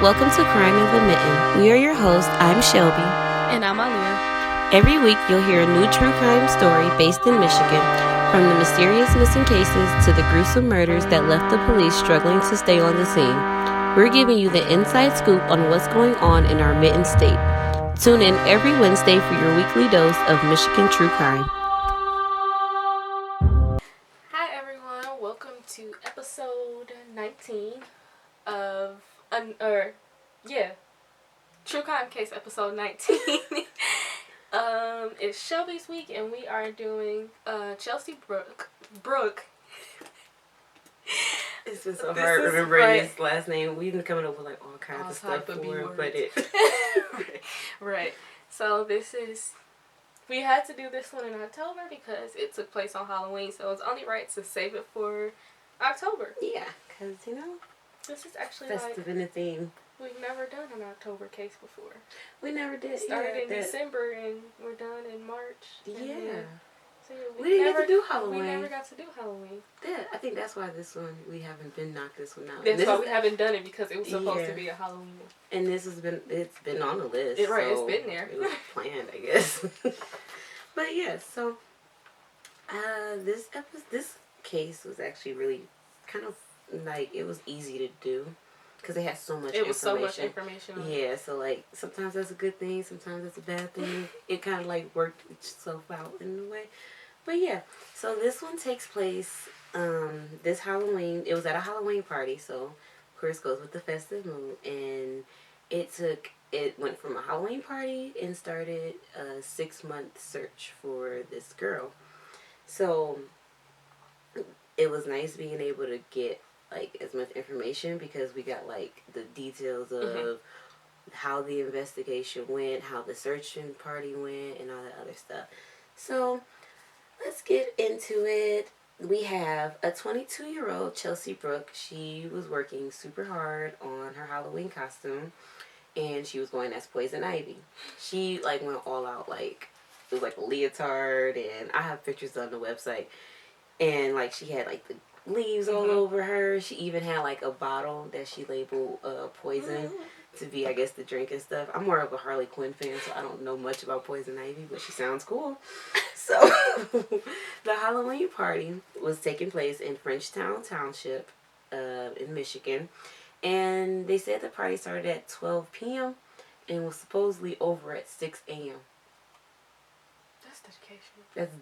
Welcome to CrimeMitten. We are your hosts. I'm Shelby. And I'm Alia. Every week you'll hear a new true crime story based in Michigan, from the mysterious missing cases to the gruesome murders that left the police struggling to stay on the scene. We're giving you the inside scoop on what's going on in our Mitten state. Tune in every Wednesday for your weekly dose of Michigan true crime. Hi everyone, welcome to episode 19 of True Crime Case episode 19. It's Shelby's week and we are doing Chelsea Bruck. It's been so hard remembering his last name. We've been coming up with like all kinds of stuff for it, but it right. So we had to do this one in October because it took place on Halloween, so it's only right to save it for October. Yeah, because this is actually festive in the theme. We've never done an October case before. We never did. Started in December and we're done in March. Yeah. So we didn't get to do Halloween. We never got to do Halloween. Yeah, I think that's why this one, we haven't been knocked this one out. That's why we haven't done it, because it was supposed to be a Halloween one. And it's been on the list. It's been there. It was planned, I guess. But yeah, so this case was actually really kind of like, it was easy to do because it had so much information. It was so much information. Yeah, so like sometimes that's a good thing, sometimes that's a bad thing. It kind of like worked itself out in a way. But yeah, so this one takes place this Halloween. It was at a Halloween party, so of course goes with the festive mood, and it went from a Halloween party and started a 6-month search for this girl. So it was nice being able to get like as much information, because we got like the details of how the investigation went, how the searching party went, and all that other stuff. So let's get into it. We have a 22-year-old Chelsea Bruck. She was working super hard on her Halloween costume, and she was going as Poison Ivy. She like went all out, like it was like a leotard, and I have pictures on the website, and like she had like the leaves all over her. She even had like a bottle that she labeled poison to be, I guess, the drink and stuff. I'm more of a Harley Quinn fan, so I don't know much about Poison Ivy, but she sounds cool. So the Halloween party was taking place in Frenchtown Township in Michigan, and they said the party started at 12 p.m. and was supposedly over at 6 a.m. That's dedication. That's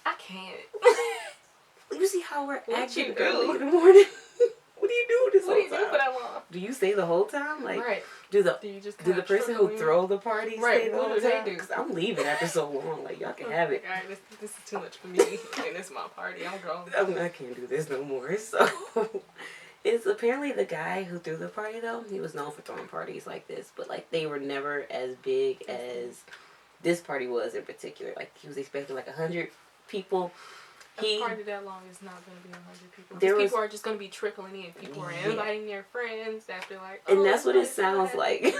I can't. You see how we're acting early in the morning? What do you do this whole time? What do you do for that long? Do you stay the whole time? Like, right. Do the person who throw the party stay the whole time? Because I'm leaving after so long. Like, y'all can have it. Alright, this is too much for me. And it's my party. I'm grown. I can't do this no more. So it's apparently the guy who threw the party, though. He was known for throwing parties like this, but like they were never as big as this party was in particular. Like, he was expecting like 100 people. A party that long is not going to be 100 people. People are just going to be trickling in. People are inviting their friends after like. And that's what it sounds like.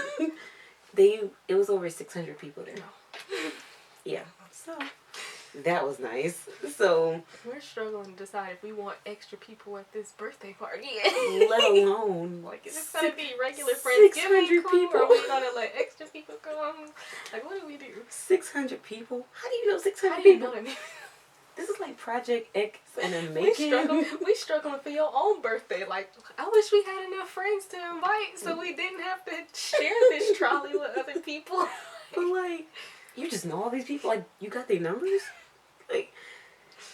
It was over 600 people there. No. Yeah. So that was nice. So we're struggling to decide if we want extra people at this birthday party. Let alone like, is it going to be regular Friendsgiving people? Or are we going to let extra people come? Like, what do we do? 600 people? How do you know 600 How do people? You know that? This is like Project X and a making. We struggling for your own birthday. Like, I wish we had enough friends to invite so we didn't have to share this trolley with other people. But like, you just know all these people. Like, you got their numbers. Like,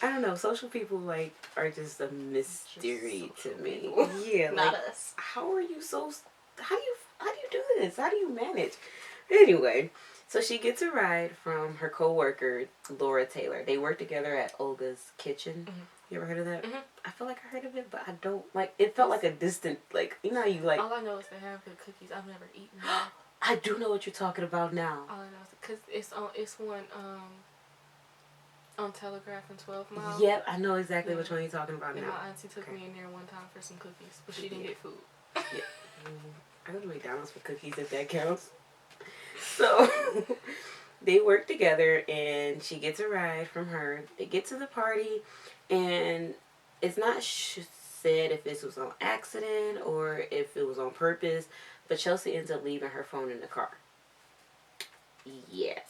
I don't know. Social people like are just a mystery to me. People. Yeah, not like, us. How are you so? How do you do this? How do you manage? Anyway. So she gets a ride from her co-worker, Laura Taylor. They work together at Olga's Kitchen. You ever heard of that? I feel like I heard of it, but I don't. Like, it felt like a distant, like, you know how you like. All I know is they have good cookies. I've never eaten them. I do know what you're talking about now. All I know is because it's one on Telegraph and 12 Mile. Yep, I know exactly which one you're talking about now. My auntie took me in there one time for some cookies, but she didn't get food. Yeah. I go to McDonald's for cookies if that counts. So they work together, and she gets a ride from her. They get to the party, and it's not said if this was on accident or if it was on purpose, but Chelsea ends up leaving her phone in the car. Yeah.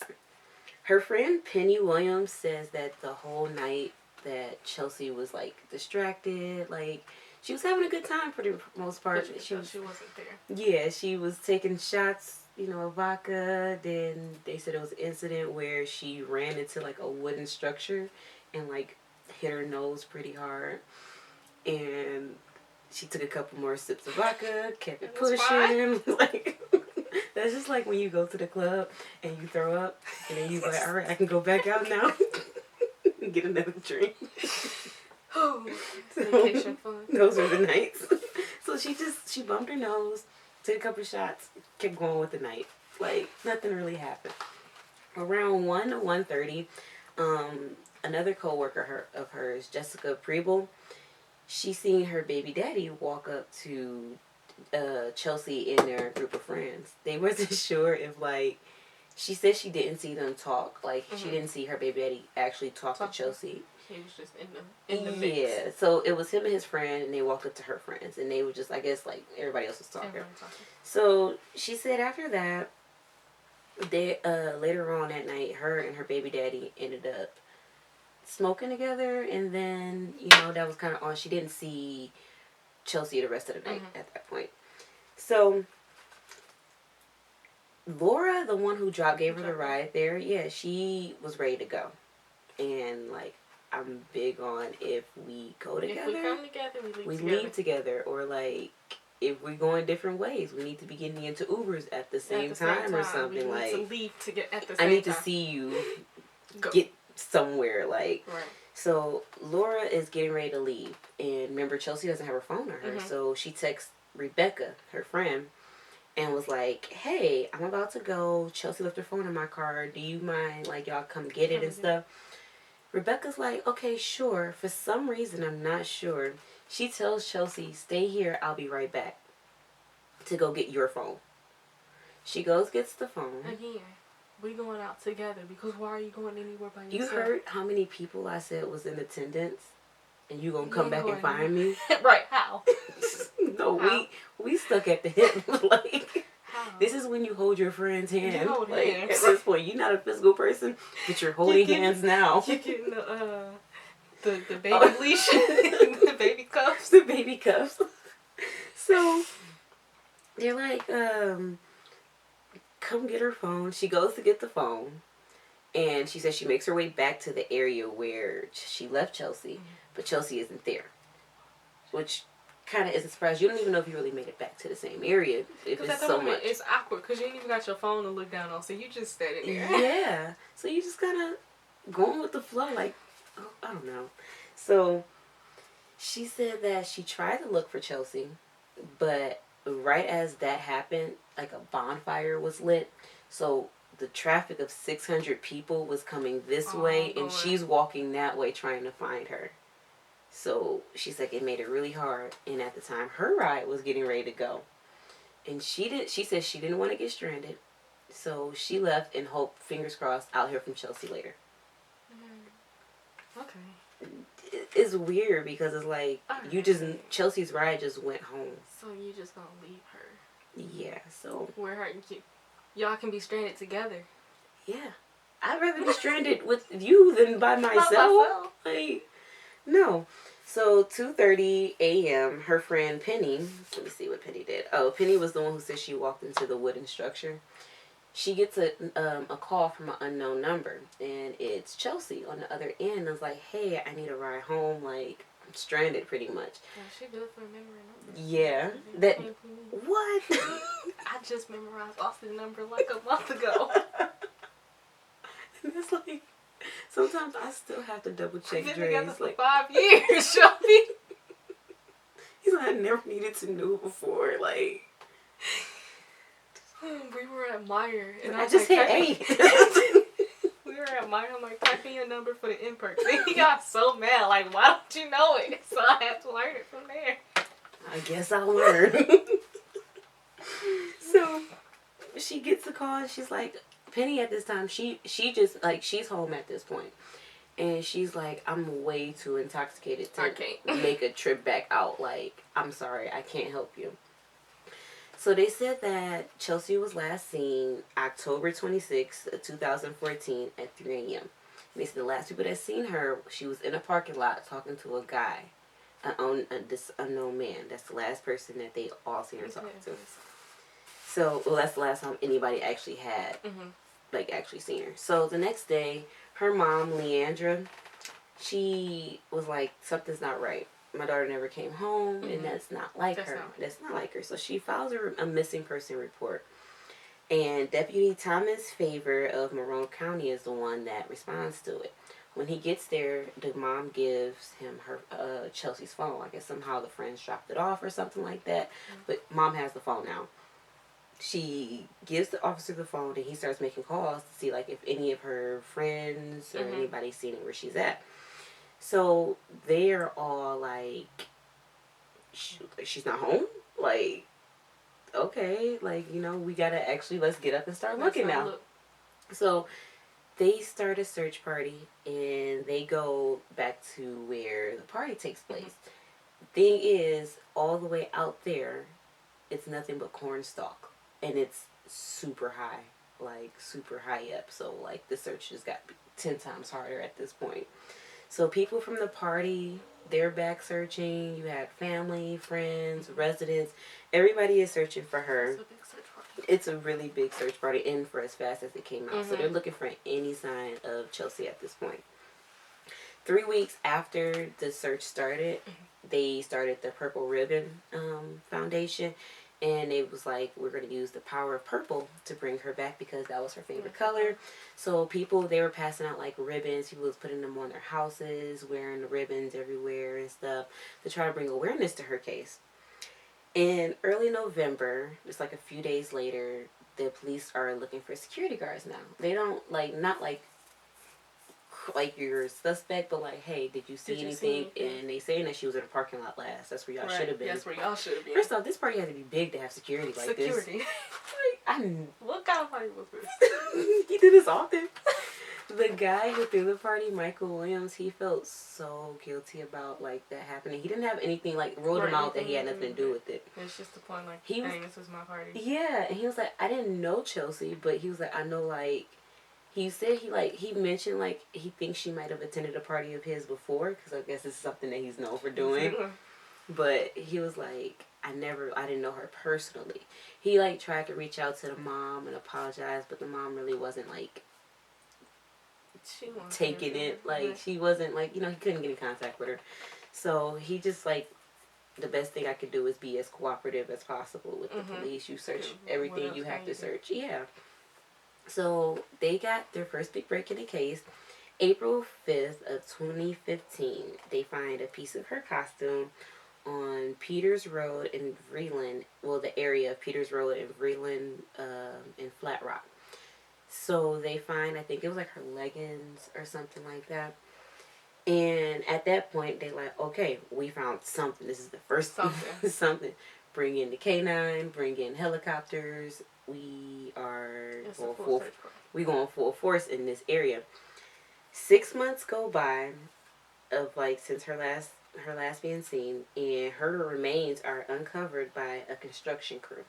Her friend Penny Williams says that the whole night that Chelsea was like distracted, like she was having a good time for the most part. She wasn't there. Yeah, she was taking shots, of vodka. Then they said it was an incident where she ran into like a wooden structure and like hit her nose pretty hard. And she took a couple more sips of vodka, kept it pushing. Like, that's just like when you go to the club and you throw up and then you like, all right, I can go back out now and get another drink. Oh, vacation fun. Those were the nights. So she bumped her nose, took a couple shots, kept going with the night. Like, nothing really happened. Around 1 to 1:30, another co-worker of hers, Jessica Preble, she seen her baby daddy walk up to Chelsea and their group of friends. They wasn't sure if, like, she said she didn't see them talk. Like, she didn't see her baby daddy actually talk to Chelsea. He was just in the mix. Yeah, so it was him and his friend, and they walked up to her friends, and they were just, I guess, like, everybody else was talking. So she said after that, they later on that night, her and her baby daddy ended up smoking together, and then that was kind of on. She didn't see Chelsea the rest of the night at that point. So Laura, the one who gave her the ride there, yeah, she was ready to go, and like, I'm big on if we go together, if we come together, we leave together, or like if we're going different ways, we need to be getting into Ubers at the same time or something. We need to leave to get at the same time. I need to see you get somewhere, like. Right. So Laura is getting ready to leave, and remember, Chelsea doesn't have her phone on her, so she texts Rebecca, her friend, and was like, "Hey, I'm about to go. Chelsea left her phone in my car. Do you mind, like, y'all come get it and stuff?" Rebecca's like, "Okay, sure." For some reason, I'm not sure, she tells Chelsea, "Stay here, I'll be right back," to go get your phone. She goes, gets the phone. Again, we going out together, because why are you going anywhere by yourself? You heard how many people I said was in attendance? And you gonna come back and find me? Right, how? No, how? we stuck at the hip. Like, how? This is when you hold your friend's hand. You hold like, hands. At this point, you're not a physical person, but you're holding hands now. You're getting the baby leash, the baby cuffs. The baby cuffs. So, they're like, come get her phone. She goes to get the phone. And she says she makes her way back to the area where she left Chelsea. But Chelsea isn't there. Which kind of is a surprise. You don't even know if you really made it back to the same area. If it's so much. It's awkward because you ain't even got your phone to look down on. So you just standing there. Yeah. So you just kind of going with the flow. Like, oh, I don't know. So she said that she tried to look for Chelsea. But right as that happened, like a bonfire was lit. So the traffic of 600 people was coming this way. And she's walking that way trying to find her. So she's like, it made it really hard. And at the time, her ride was getting ready to go. And she said she didn't want to get stranded. So she left and hoped, fingers crossed, I'll hear from Chelsea later. Okay. It's weird because it's like, Chelsea's ride just went home. So you just gonna leave her? Yeah, so. Where y'all can be stranded together. Yeah. I'd rather be stranded with you than by myself. Like, no. So 2:30 a.m. her friend Penny, let me see what Penny did. Oh, Penny was the one who said she walked into the wooden structure. She gets a call from an unknown number, and it's Chelsea on the other end. I was like, "Hey, I need a ride home. Like, I'm stranded pretty much." Yeah, she good for remembering numbers. Yeah. That what? I just memorized Austin's number like a month ago. And it's like, sometimes I still have to double check We've been Dre's. together for like 5 years, Shelby. He's like, I never needed to know before. Like, we were at Meyer, and I just hit 8. We were at Meyer. I'm like, type in your number for the in-person. He got so mad. Like, why don't you know it? So I had to learn it from there. I guess I'll learn. So she gets a call, and she's like, Penny at this time, she just, like, she's home at this point. And she's like, I'm way too intoxicated I to can't. make a trip back out. Like, I'm sorry, I can't help you. So they said that Chelsea was last seen October 26th, 2014 at 3 a.m. And they said the last people that seen her, she was in a parking lot talking to a guy, this unknown man. That's the last person that they all seen her talking to. So, well, that's the last time anybody actually had, like, actually seen her. So the next day, her mom, Leandra, she was like, something's not right. My daughter never came home, and that's not like her. That's not like her. So she files a missing person report. And Deputy Thomas Favor of Monroe County is the one that responds to it. When he gets there, the mom gives him her Chelsea's phone. I guess somehow the friends dropped it off or something like that. But mom has the phone now. She gives the officer the phone, and he starts making calls to see like if any of her friends or anybody's seen it where she's at. So they're all like, she's not home? Like, okay, like, you know, we gotta actually, let's get up and start looking now. So they start a search party, and they go back to where the party takes place. Thing is, all the way out there, it's nothing but cornstalk. And it's super high. Like, super high up. So, like, the search just got 10 times harder at this point. So people from the party, they're back searching. You had family, friends, residents. Everybody is searching for her. It's a big search party. It's a really big search party, and for as fast as it came out. So they're looking for any sign of Chelsea at this point. 3 weeks after the search started, they started the Purple Ribbon Foundation. And it was like, we're going to use the power of purple to bring her back because that was her favorite color. So people, they were passing out like ribbons. People was putting them on their houses, wearing the ribbons everywhere and stuff to try to bring awareness to her case. In early November, just like a few days later, the police are looking for security guards now. They don't, like, not like your suspect, but like, hey, did you see anything? And they saying that she was in a parking lot last. That's where y'all should have been. That's where y'all should have been. First off, this party had to be big to have security like this. Security. What kind of party was this? He did this often. The guy who threw the party, Michael Williams, he felt so guilty about like that happening. He didn't have anything like ruled him out that he had nothing to do with it. It's just the point like, hey, this was my party. Yeah, and he was like, I didn't know Chelsea, but he was like, I know like. He said he mentioned like he thinks she might have attended a party of his before because I guess it's something that he's known for doing. But he was like, I didn't know her personally. He like tried to reach out to the mom and apologize, but the mom really wasn't like taking it. Like she wasn't like, you know, he couldn't get in contact with her. So he just like, the best thing I could do is be as cooperative as possible with the police. You search everything you have to search. Yeah. So they got their first big break in the case. April 5th of 2015, they find a piece of her costume on Peters Road in Vreeland. Well, the area of Peters Road in Vreeland in Flat Rock. So they find, I think it was like her leggings or something like that. And at that point, they like, okay, we found something. This is the first something. Bring in the K9, bring in helicopters. We are going full force in this area. 6 months go by of like since her last being seen, and her remains are uncovered by a construction crew.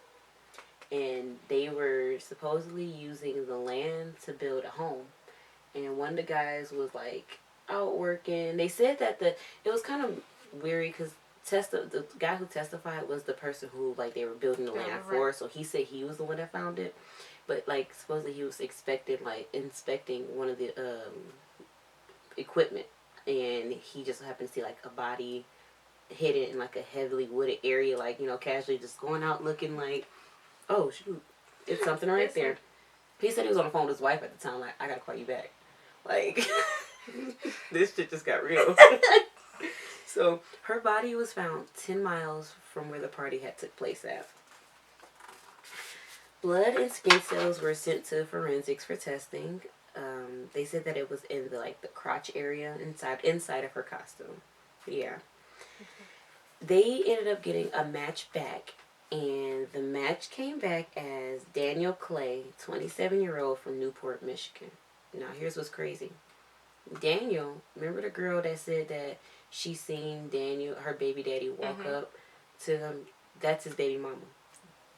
And they were supposedly using the land to build a home. And one of the guys was like out working. They said that it was kind of weird because the guy who testified was the person who like they were building the land for. So he said he was the one that found it, but like supposedly he was inspecting one of the equipment, and he just happened to see like a body hidden in like a heavily wooded area, like, you know, casually just going out looking like, oh shoot, it's something right there. He said he was on the phone with his wife at the time, like, I gotta call you back, like this shit just got real. So her body was found 10 miles from where the party had took place at. Blood and skin cells were sent to forensics for testing. They said that it was in the crotch area inside of her costume. Yeah. They ended up getting a match back, and the match came back as Daniel Clay, 27-year-old from Newport, Michigan. Now here's what's crazy. Daniel, remember the girl that said that she seen Daniel, her baby daddy, walk up to him? That's his baby mama.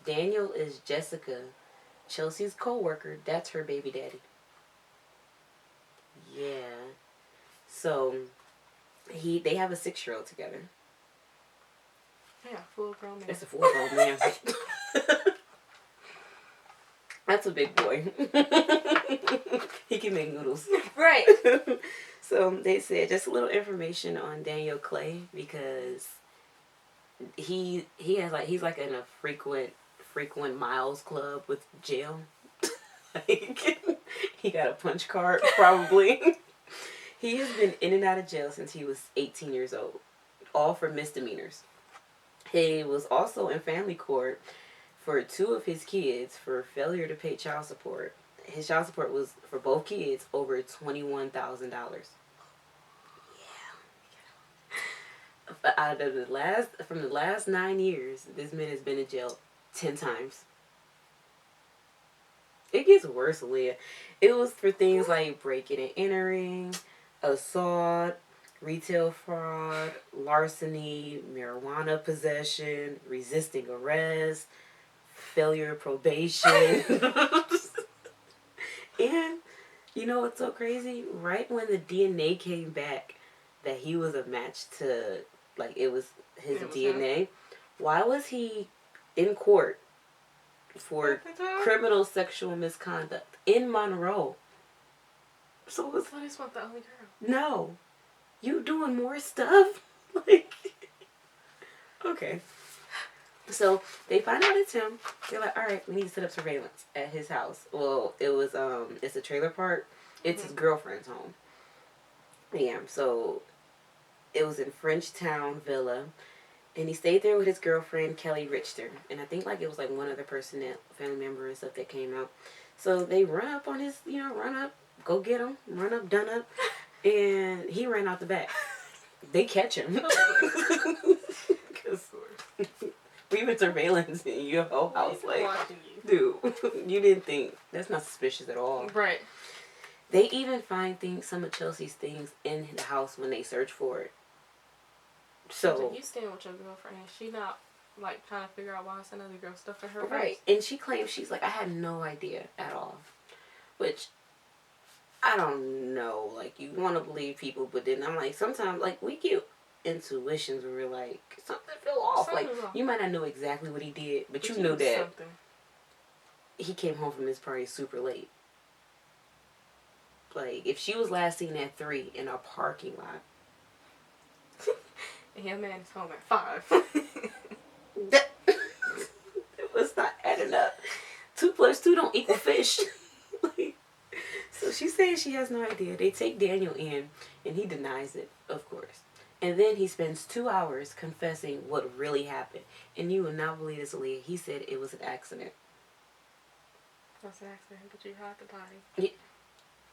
Daniel is Jessica, Chelsea's co-worker. That's her baby daddy. Yeah. So they have a 6-year-old together. Yeah, full grown man. That's a full grown man. That's a big boy. He can make noodles. Right. So they said just a little information on Daniel Clay, because he has like, he's like in a frequent miles club with jail. Like, he got a punch card probably. He has been in and out of jail since he was 18 years old, all for misdemeanors. He was also in family court for 2 of his kids for failure to pay child support. His child support was, for both kids, over $21,000. Yeah. Out of from the last 9 years, this man has been in jail 10 times. It gets worse, Alia. It was for things like breaking and entering, assault, retail fraud, larceny, marijuana possession, resisting arrest, failure of probation. And you know what's so crazy? Right when the DNA came back that he was a match to, like, it was his DNA, him. Why was he in court for criminal sexual misconduct in Monroe? So it was, I just want the only girl. No. You doing more stuff? Like, okay. So they find out it's him. They're like, all right, we need to set up surveillance at his house. Well, it's a trailer park. It's his girlfriend's home. Yeah, so it was in Frenchtown Villa. And he stayed there with his girlfriend, Kelly Richter. And I think like it was like one other person, that family member and stuff, that came out. So they run up on his, run up, go get him, run up, done up. And he ran out the back. They catch him. Because we've been surveillance in your whole house. Like, dude, you didn't think. That's not suspicious at all. Right. They even find some of Chelsea's things in the house when they search for it. So you staying with your girlfriend. She not like trying to figure out why it's another girl stuff in her right. purse. And she claims, she's like, I had no idea at all. Which, I don't know. Like, you want to believe people, but then I'm like, sometimes, like, we get intuitions where we're like, something fell off. Something like, you might not know exactly what he did, but you know that something. He came home from his party super late. Like, if she was last seen at 3 in a parking lot. And your man is home at 5. It was not adding up. 2 + 2 don't equal fish. Like, so she's saying she has no idea. They take Daniel in, and he denies it, of course. And then he spends 2 hours confessing what really happened. And you will not believe this, Alia. He said it was an accident. What's an accident? But you hide the body. Yeah.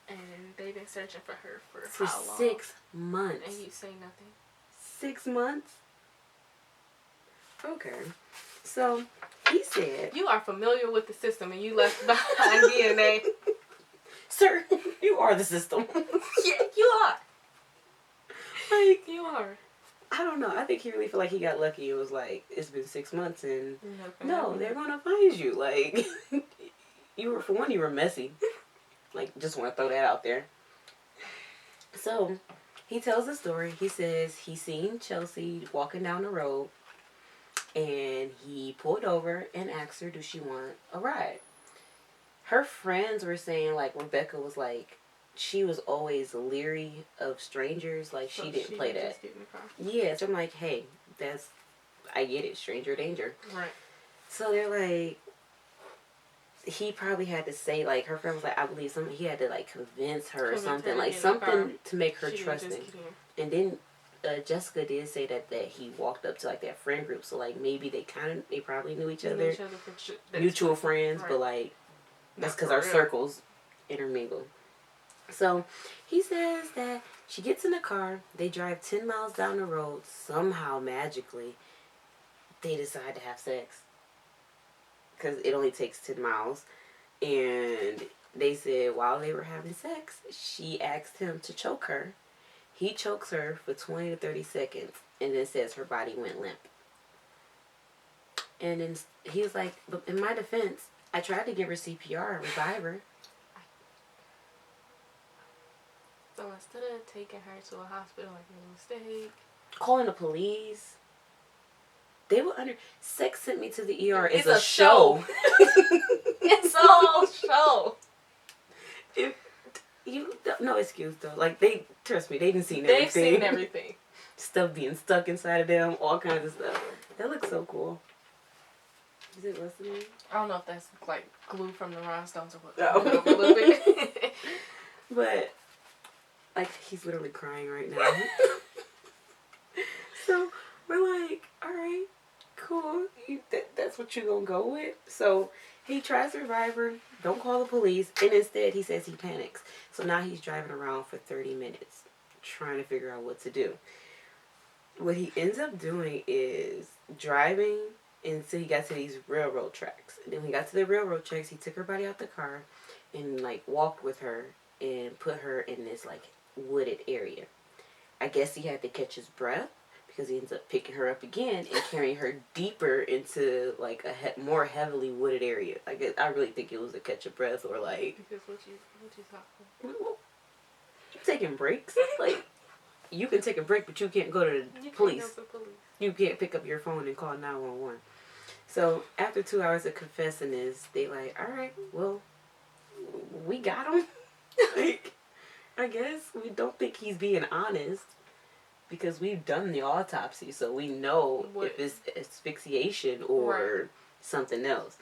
And they've been searching for her for how long? 6 months. And you say nothing. 6 months? Okay. So, he said... You are familiar with the system and you left behind DNA. Sir, you are the system. Yeah, you are. Like, you are. I don't know. I think he really felt like he got lucky. It was like, it's been 6 months and... No, they're going to find you. Like, you were messy. Like, just want to throw that out there. So, he tells the story. He says he seen Chelsea walking down the road, and he pulled over and asked her, do she want a ride? Her friends were saying, like, Rebecca was like, she was always leery of strangers. Like, so she didn't play that. Yeah, so I'm like, hey, I get it. Stranger danger. Right. So they're like, he probably had to say, like, her friend was like, I believe something. He had to, like, convince her or something. Like, something to make her trusting. And then Jessica did say that he walked up to, like, that friend group. So, like, maybe they probably knew each other. Mutual friends. Right. But, like, that's because our circles intermingle. So, he says that she gets in the car. They drive 10 miles down the road. Somehow, magically, they decide to have sex. Because it only takes 10 miles. And They said while they were having sex, she asked him to choke her. He chokes her for 20 to 30 seconds and then says her body went limp. And then he was like, but in my defense, I tried to give her CPR and revive her. So instead of taking her to a hospital like a mistake, calling the police, they were under. Sex sent me to the ER. It's is a show. It's a whole show. If you no excuse though, like they trust me, they didn't seen everything. They've seen everything. Stuff being stuck inside of them, all kinds of stuff. That looks so cool. Is it listening? I don't know if that's like glue from the rhinestones or what. Oh. A little bit. But like he's literally crying right now. So we're like, all right, cool. That's what you gonna go with. So he tries to revive her. Don't call the police. And instead he says he panics. So now he's driving around for 30 minutes trying to figure out what to do. What he ends up doing is driving until he got to these railroad tracks. And then when he got to the railroad tracks, he took her body out the car and like walked with her and put her in this like wooded area. I guess he had to catch his breath because he ends up picking her up again and carrying her deeper into like a more heavily wooded area. Like I really think it was a catch of breath or like. Because what you talking? You taking breaks? Like you can take a break, but you can't go to the police. Can't go to the police. You can't pick up your phone and call 911. So after 2 hours of confessing this, they like, all right, well, we got him. Like, I guess we don't think he's being honest because we've done the autopsy, so we know if it's asphyxiation or something else.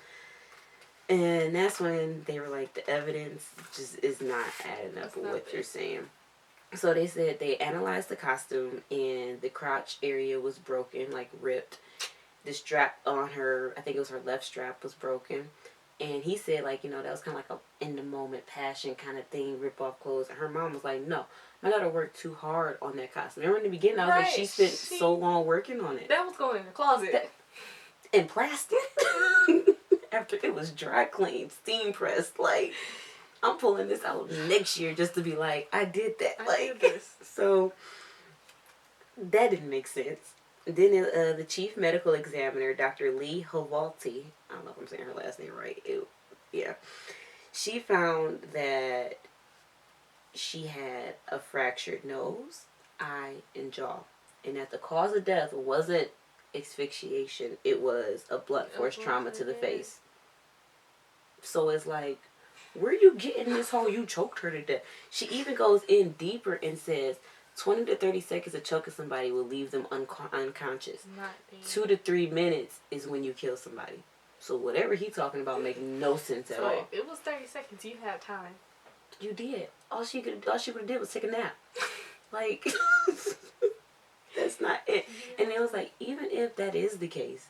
And that's when they were like, the evidence just is not adding up with what you're saying. So they said they analyzed the costume and the crotch area was broken, like ripped. The strap on her, I think it was her left strap, was broken. And he said, like, you know, that was kind of like a in-the-moment passion kind of thing, rip off clothes. And her mom was like, no, my daughter worked too hard on that costume. Remember in the beginning, I was like, she spent so long working on it. That was going in the closet. In plastic. After it was dry cleaned, steam pressed, like, I'm pulling this out next year just to be like, I did that. I did this. So, that didn't make sense. Then the chief medical examiner, Dr. Lee Havalti, I don't know if I'm saying her last name right. She found that she had a fractured nose, eye, and jaw. And that the cause of death wasn't asphyxiation. It was a blunt force trauma to the face. So it's like, where are you getting this whole you choked her to death? She even goes in deeper and says 20 to 30 seconds of choking somebody will leave them unconscious. 2 to 3 minutes is when you kill somebody. So whatever he's talking about makes no sense at all. So if it was 30 seconds, you had time. You did. All she could have did was take a nap. Like, that's not it. And it was like, even if that is the case,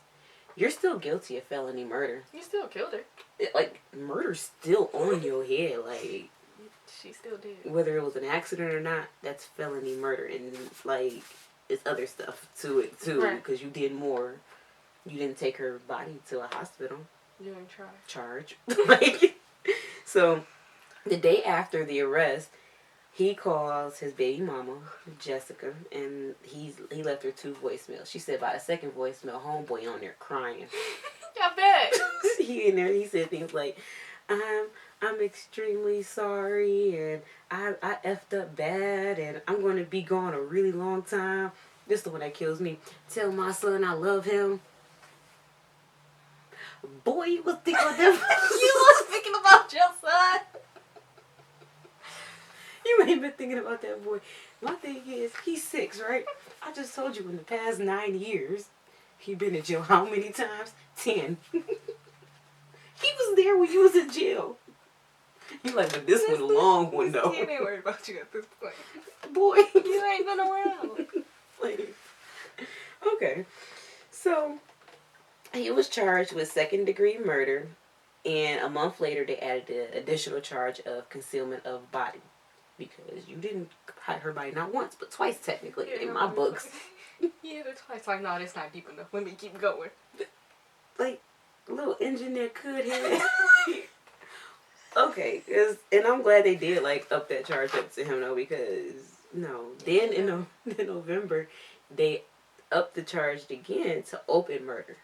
you're still guilty of felony murder. You still killed her. Like, murder's still on your head. Like, she still did. Whether it was an accident or not, that's felony murder. And, like, it's other stuff to it, too. Because you did more. You didn't take her body to a hospital. You didn't try. Charge. Like, so, the day after the arrest, he calls his baby mama, Jessica, and he left her 2 voicemails. She said by the second voicemail, homeboy on there crying. I bet. He in there, he said things like, I'm extremely sorry, and I effed up bad, and I'm going to be gone a really long time. This is the one that kills me. Tell my son I love him. Boy, you was thinking about them. You was thinking about your son. You ain't been thinking about that boy. My thing is, he's 6, right? I just told you in the past 9 years, he been in jail how many times? 10. He was there when you was in jail. You like, but this one a long one though. He ain't worried about you at this point. Boy, you ain't been around. Like, okay, so he was charged with 2nd-degree murder, and a month later they added the additional charge of concealment of body. Because you didn't hide her body not once, but twice technically in my books. Yeah, that's twice. Like, no, that's not deep enough. Let me keep going. Like, a little engine that could have. Okay, and I'm glad they did like up that charge up to him though, because no, then in November they upped the charge again to open murder.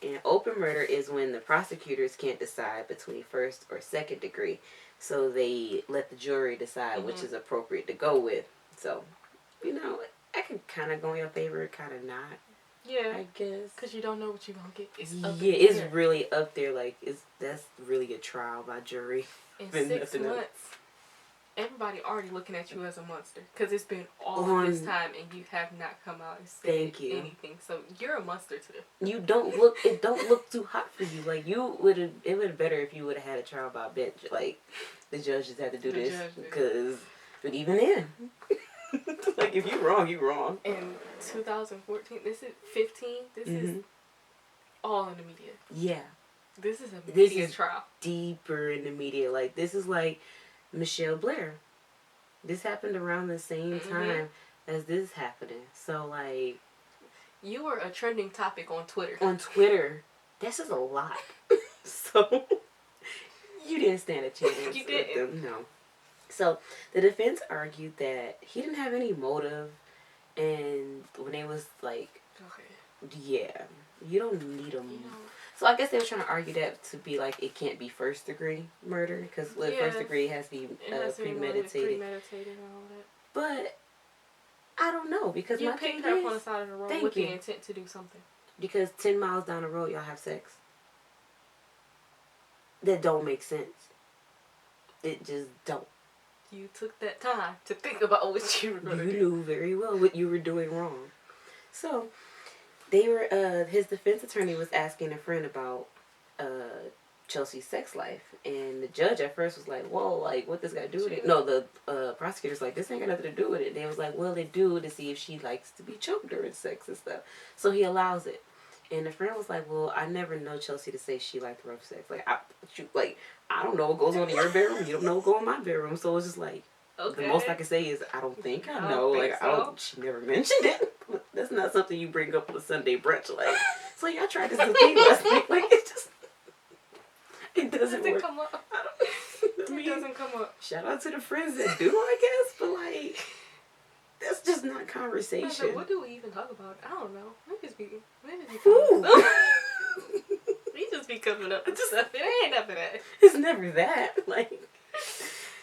And open murder is when the prosecutors can't decide between first or second degree, so they let the jury decide which is appropriate to go with. So, I can kind of go in your favor, kind of not. Yeah, I guess. Because you don't know what you're going to get. It's really up there. Like, that's really a trial by jury. In 6 months, everybody already looking at you as a monster. Because it's been all of this time and you have not come out and said anything. So you're a monster to them. It don't look too hot for you. Like, it would have been better if you would have had a trial by bench. Like, the judge just had to do this. But even then. Like, if you're wrong, you're wrong. In 2014, this is 15, this is all in the media. Yeah. This is a media trial. Deeper in the media. Like, this is like Michelle Blair. This happened around the same time as this happening. So, like... You were a trending topic on Twitter. On Twitter. This is a lot. So, you didn't stand a chance. You didn't. No. So, the defense argued that he didn't have any motive, and when they was like, yeah, you don't need him. So, I guess they were trying to argue that to be like, it can't be first degree murder, because first degree has to be premeditated. And all that. But, I don't know, because you picked her up on the side of the road with the intent to do something. Because 10 miles down the road, y'all have sex. That don't make sense. It just don't. You took that time to think about what you were going to do. You knew very well what you were doing wrong. So, they were, his defense attorney was asking a friend about Chelsea's sex life. And the judge at first was like, whoa, like, what this got to do with it? No, the prosecutor's like, this ain't got nothing to do with it. They was like, well, they do to see if she likes to be choked during sex and stuff. So he allows it. And the friend was like, well, I never know Chelsea to say she liked rough sex. Like, I don't know what goes on in your bedroom. You don't know what goes in my bedroom. So it's just like, the most I can say is, I don't think I know. She never mentioned it. That's not something you bring up on a Sunday brunch. Like, so yeah, I tried this new thing last night. Like, it doesn't work. Come up. It doesn't come up. Shout out to the friends that do, I guess. But like, that's just not conversation. What do we even talk about? I don't know. Maybe it's be we just be coming up with stuff. It ain't nothing that. It's never that. Like,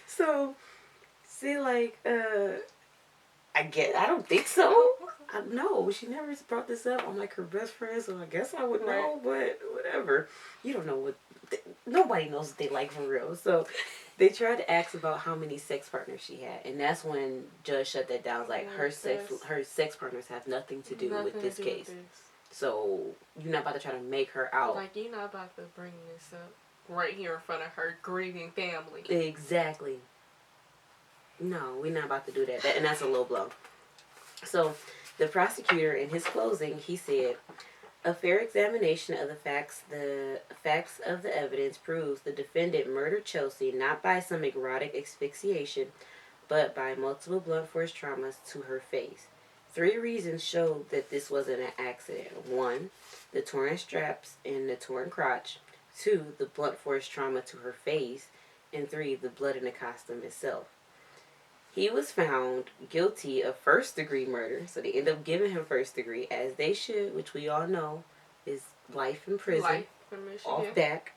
so, see, like, I don't think so. No, she never brought this up. I'm like her best friend, so I guess I would know, but whatever. You don't know what, nobody knows what they like for real. So, they tried to ask about how many sex partners she had, and that's when Judge shut that down. Like, her sex partners have nothing to do with this case. So, you're not about to try to make her out. Like, you're not about to bring this up right here in front of her grieving family. Exactly. No, we're not about to do that. And that's a low blow. So, the prosecutor, in his closing, he said, a fair examination of the facts of the evidence proves the defendant murdered Chelsea not by some erotic asphyxiation, but by multiple blunt force traumas to her face. 3 reasons showed that this wasn't an accident. 1, the torn straps and the torn crotch. 2, the blunt force trauma to her face. And 3, the blood in the costume itself. He was found guilty of first-degree murder, so they end up giving him first degree, as they should, which we all know is life in prison, off back.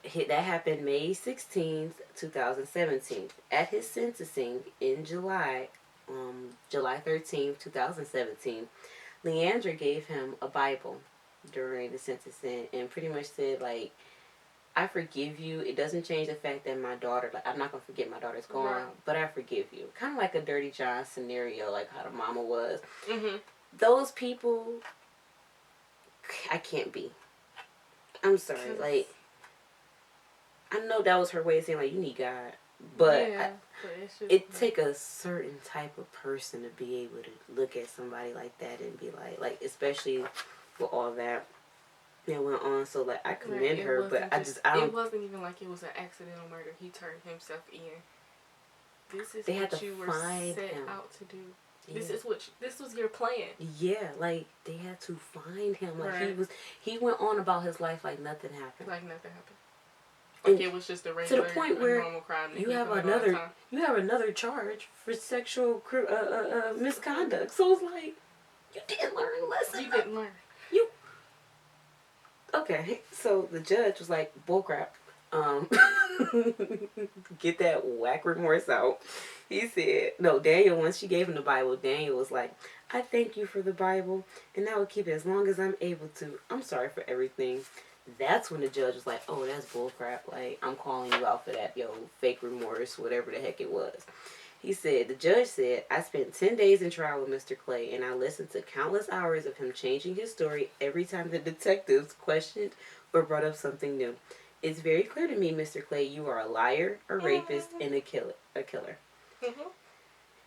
That happened May 16th, 2017. At his sentencing in July 13th, 2017, Leandra gave him a Bible during the sentencing and pretty much said, like, I forgive you. It doesn't change the fact that my daughter, like, I'm not going to forget my daughter's gone, but I forgive you. Kind of like a Dirty John scenario, like how the mama was. Those people, I can't be. I'm sorry. Like, I know that was her way of saying, like, you need God. But it take a certain type of person to be able to look at somebody like that and be like, especially with all that went on. So, like, I commend her, but I don't. It wasn't even like it was an accidental murder. He turned himself in. This is what you were set out to do. Yeah. This was your plan. Yeah, like, they had to find him. Like, he went on about his life like nothing happened. Like it was just a regular, to the point where normal crime. You have another charge for sexual misconduct. So it's like, you didn't learn a lesson. You didn't learn. Okay, so the judge was like, bullcrap. Get that whack remorse out. He said, no, Daniel, once she gave him the Bible, Daniel was like, I thank you for the Bible, and I will keep it as long as I'm able to. I'm sorry for everything. That's when the judge was like, oh, that's bullcrap. Like, I'm calling you out for that, fake remorse, whatever the heck it was. He said, the judge said, I spent 10 days in trial with Mr. Clay, and I listened to countless hours of him changing his story every time the detectives questioned or brought up something new. It's very clear to me, Mr. Clay, you are a liar, a rapist, and a killer. Mm-hmm.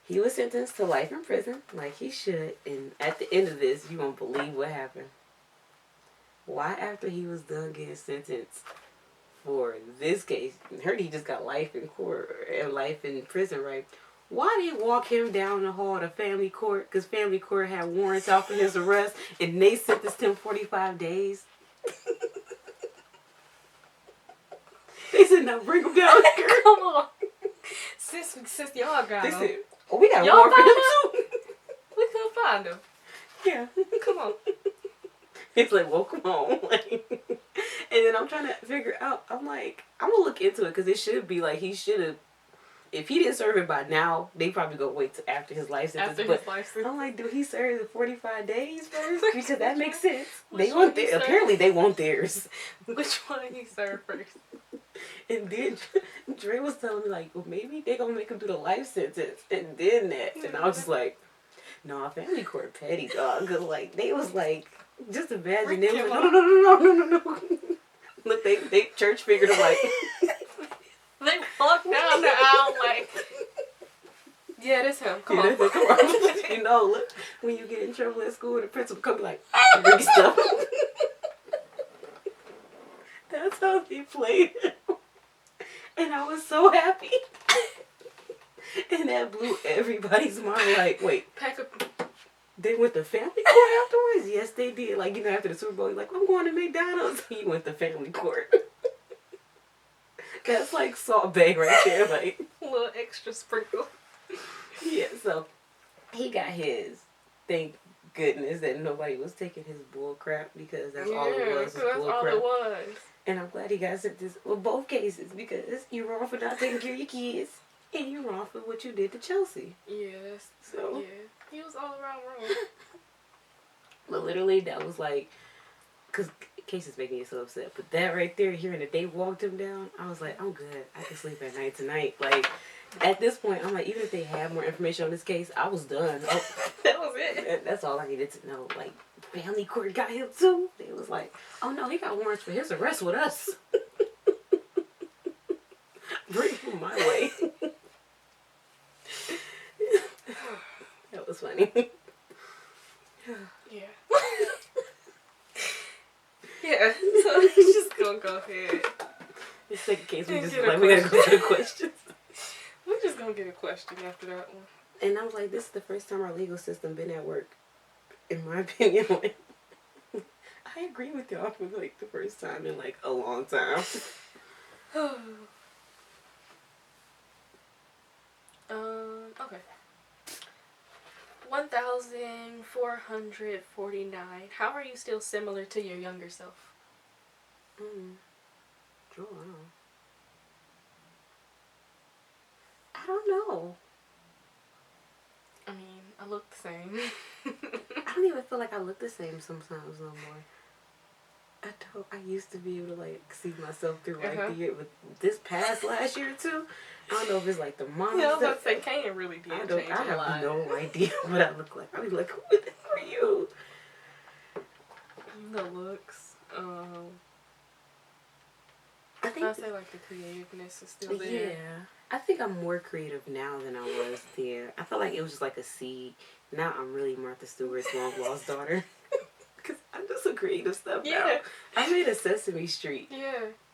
He was sentenced to life in prison, like he should, and at the end of this, you won't believe what happened. Why, after he was done getting sentenced for this case, heard he just got life in court, and life in prison, right? Why didn't walk him down the hall to family court? Because family court had warrants out for his arrest, and they sentenced him 45 days. They said, now bring him down here. Come on. Since y'all got him. They said, oh, we got a warrant for him too. We couldn't find him. Yeah. Come on. It's like, well, come on. And then I'm trying to figure out, I'm like, I'm going to look into it because it should be like he should have, if he didn't serve it by now, they probably go wait till after his life sentence. I'm like, do he serve the 45 days first? Because that makes sense. They want theirs. Apparently they want theirs. Which one he served first? And then Dre was telling me like, well, maybe they going to make him do the life sentence and then that. And I was just like, no, family court petty, dog. Cause like, they was like, just imagine. They was like, no. Look, they church figured them like. They walked down the aisle like, yeah, this him. Come on. Come on. You know, look, when you get in trouble at school, the principal come like, bring stuff. That's how they played him. And I was so happy. And that blew everybody's mind. Like, wait. They went to family court afterwards? Yes, they did. Like, after the Super Bowl, he's like, I'm going to McDonald's. He went to family court. That's like Salt Bay right there. Like, a little extra sprinkle. Yeah, so he got his. Thank goodness that nobody was taking his bull crap because that's all it was. That's all it was. And I'm glad he got sentenced with both cases because you're wrong for not taking care of your kids and you're wrong for what you did to Chelsea. Yes. So he was all around wrong. But literally, that was like, because cases make me so upset. But that right there, hearing that they walked him down, I was like, I'm good. I can sleep at night tonight. Like, at this point, I'm like, even if they had more information on this case, I was done. That was it. That's all I needed to know. Like, family court got him too. They was like, oh no, he got warrants for his arrest with us. Bring him my way. That was funny. Yeah. Yeah, so we're just gonna go ahead. The second case, we gotta go to the questions. We're just gonna get a question after that one. And I was like, this is the first time our legal system been at work, in my opinion. Like, I agree with y'all for like the first time in like a long time. Okay. 1,449. How are you still similar to your younger self? Sure. I don't know. I mean, I look the same. I don't even feel like I look the same sometimes no more. I don't. I used to be able to like see myself through like the year, but this past last year or two, I don't know if it's like the mom. Yeah, I was about to say, Kane really did change a lot. I have no idea what I look like. I be like, who are you? The looks. I think I'd say like the creativeness is still there. Yeah. I think I'm more creative now than I was then. I felt like it was just like a seed. Now I'm really Martha Stewart's long lost daughter. Because I do some creative stuff now. I made a Sesame Street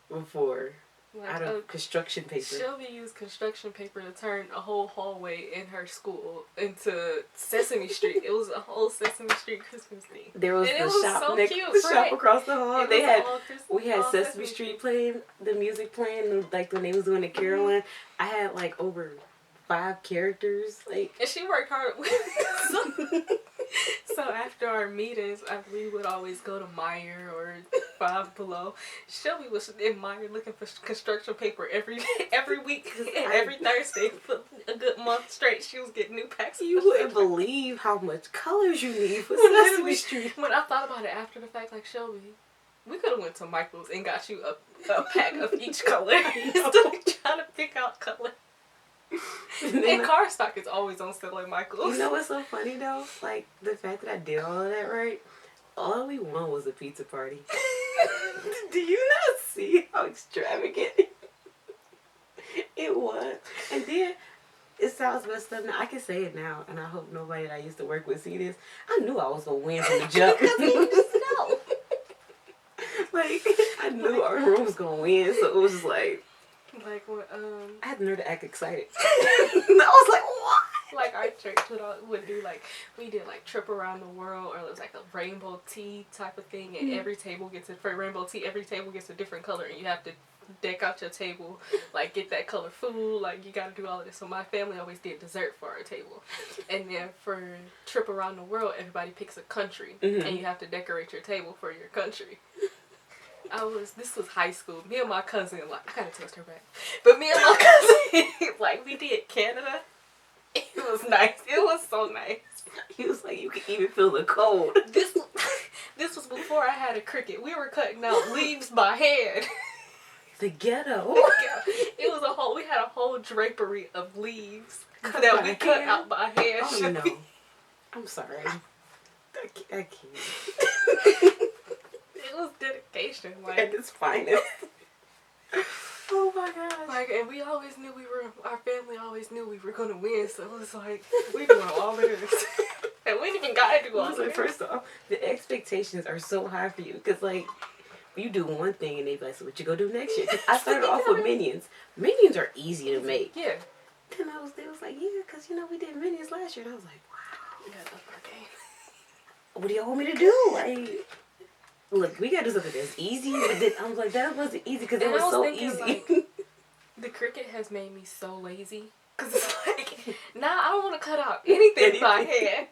before. Like, out of construction paper. Shelby used construction paper to turn a whole hallway in her school into Sesame Street. It was a whole Sesame Street Christmas theme. There was and the it was shop so next, cute, the right? shop across the hall. It They was had we had Sesame Street playing, the music playing, like when they was doing the caroling. I had like over 5 characters, like, and she worked hard with So after our meetings, we would always go to Meyer or Five Below. Shelby was in Meyer looking for construction paper every week, every Thursday for a good month straight. She was getting new packs. You wouldn't believe how much colors you need for Sesame Street. When I thought about it after the fact, like, Shelby, we could have went to Michael's and got you a pack of each color instead of trying to pick out color. And car stock is always on sale at Michael's. You know what's so funny though? Like the fact that I did all of that right. All we won was a pizza party. Do you not see how extravagant it was? And then it sounds messed up now. I can say it now, and I hope nobody that I used to work with see this. I knew I was gonna win from the jump. Like I knew our room was gonna win, so it was just like when, I had the nerve to act excited. I was like, what? Like our church would do, like, we did like trip around the world, or it was like a rainbow tea type of thing, and every table gets for rainbow tea, every table gets a different color, and you have to deck out your table, like get that color food, like you got to do all of this. So my family always did dessert for our table, and then for trip around the world, everybody picks a country, and you have to decorate your table for your country. This was high school. Me and my cousin, like, I gotta text her back. But me and my cousin, like, we did Canada. It was nice. It was so nice. He was like, you can even feel the cold. This was before I had a Cricut. We were cutting out leaves by hand. The ghetto. It was we had a whole drapery of leaves that we cut out by hand. Oh no. I'm sorry. I can't. It was dedication, like, at its finest. Oh my gosh. Like, and we always knew our family always knew we were gonna win, so it was like, we doing all of this. And we didn't even gotta do all of this. First off, the expectations are so high for you, because like, you do one thing and they be like, so what you gonna do next year? I started off with Minions. Minions are easy to make. Yeah. Then they was like, yeah, because we did Minions last year. And I was like, wow. We gotta up our game. What do y'all want me to do? Like, look, we gotta do something that's easy. But then I was like, that wasn't easy because it was so easy. Like, the Cricut has made me so lazy. Because it's like, now I don't want to cut out anything by hand.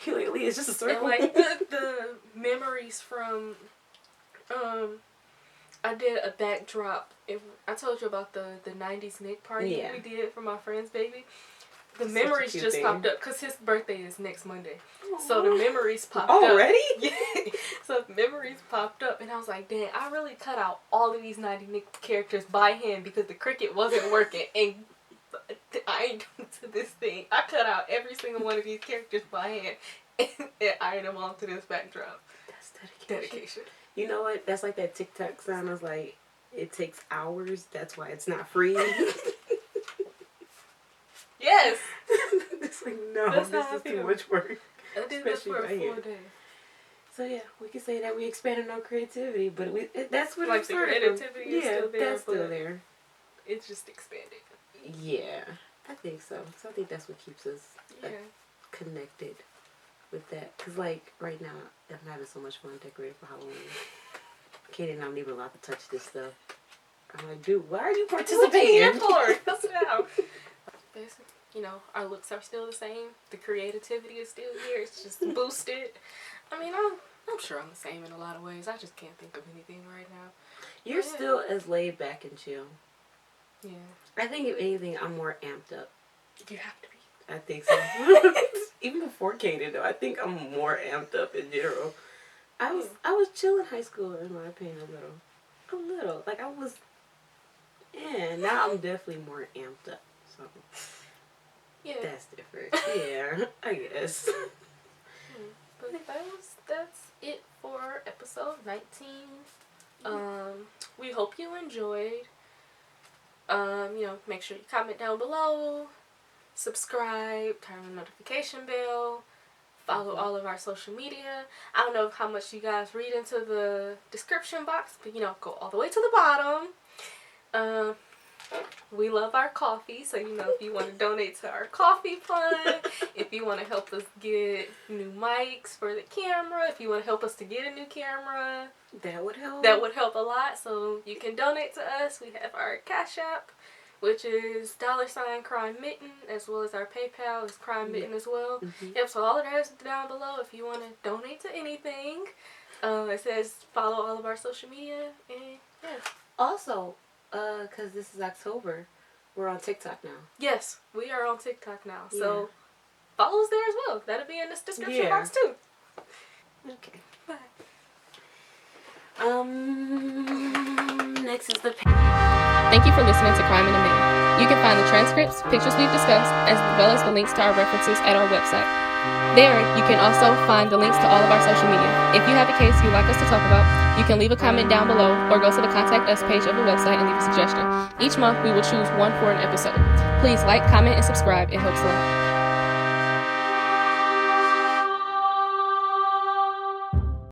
Lately, it's just a circle. And like the memories from, I did a backdrop. I told you about the 90s Nick party we did for my friend's baby. The memories just popped up because his birthday is next Monday. So the memories popped up. Already? Yeah. So memories popped up, and I was like, dang, I really cut out all of these 90 Nick characters by hand because the Cricut wasn't working. And I ain't to this thing. I cut out every single one of these characters by hand and ironed them onto this backdrop. That's dedication. You know what? That's like that TikTok sound. I was like, it takes hours. That's why it's not free. Yes. It's like, no, this is too much work. I did this for a full day. So yeah, we can say that we expanded our creativity, but that's what like the creativity is still there. That's still there. It's just expanded. Yeah, I think so. So I think that's what keeps us connected with that. Cause like right now, I'm having so much fun decorating for Halloween. Katie and I'm not even allowed to touch this stuff. I'm like, dude, why are you participating? Cuss it out. Our looks are still the same. The creativity is still here. It's just boosted. I mean, I'm sure I'm the same in a lot of ways. I just can't think of anything right now. You're still as laid back and chill. Yeah. I think if anything, I'm more amped up. You have to be. I think so. Even before Katie, though, I think I'm more amped up in general. I was chill in high school, in my opinion, a little. Like I was. Yeah. Now I'm definitely more amped up. So. Yeah. That's different. Yeah, I guess. But that's it for episode 19. We hope you enjoyed. Make sure you comment down below, subscribe, turn on the notification bell, follow all of our social media. I don't know how much you guys read into the description box, but go all the way to the bottom. We love our coffee, so if you want to donate to our coffee fund, if you want to help us get new mics for the camera, if you want to help us to get a new camera, that would help. That would help a lot. So you can donate to us. We have our CashApp, which is $CrimeMitten, as well as our PayPal is CrimeMitten as well. Mm-hmm. Yep. So all of that is down below if you want to donate to anything. It says follow all of our social media, and yeah. Also, because this is October, we're on TikTok now. Yes, we are on TikTok now. So follow us there as well. That'll be in the description box too. Okay. Bye. Next is the. Thank you for listening to Crime in a Minute. You can find the transcripts, pictures we've discussed, as well as the links to our references at our website. There, you can also find the links to all of our social media. If you have a case you'd like us to talk about, you can leave a comment down below or go to the Contact Us page of the website and leave a suggestion. Each month, we will choose one for an episode. Please like, comment, and subscribe. It helps a lot.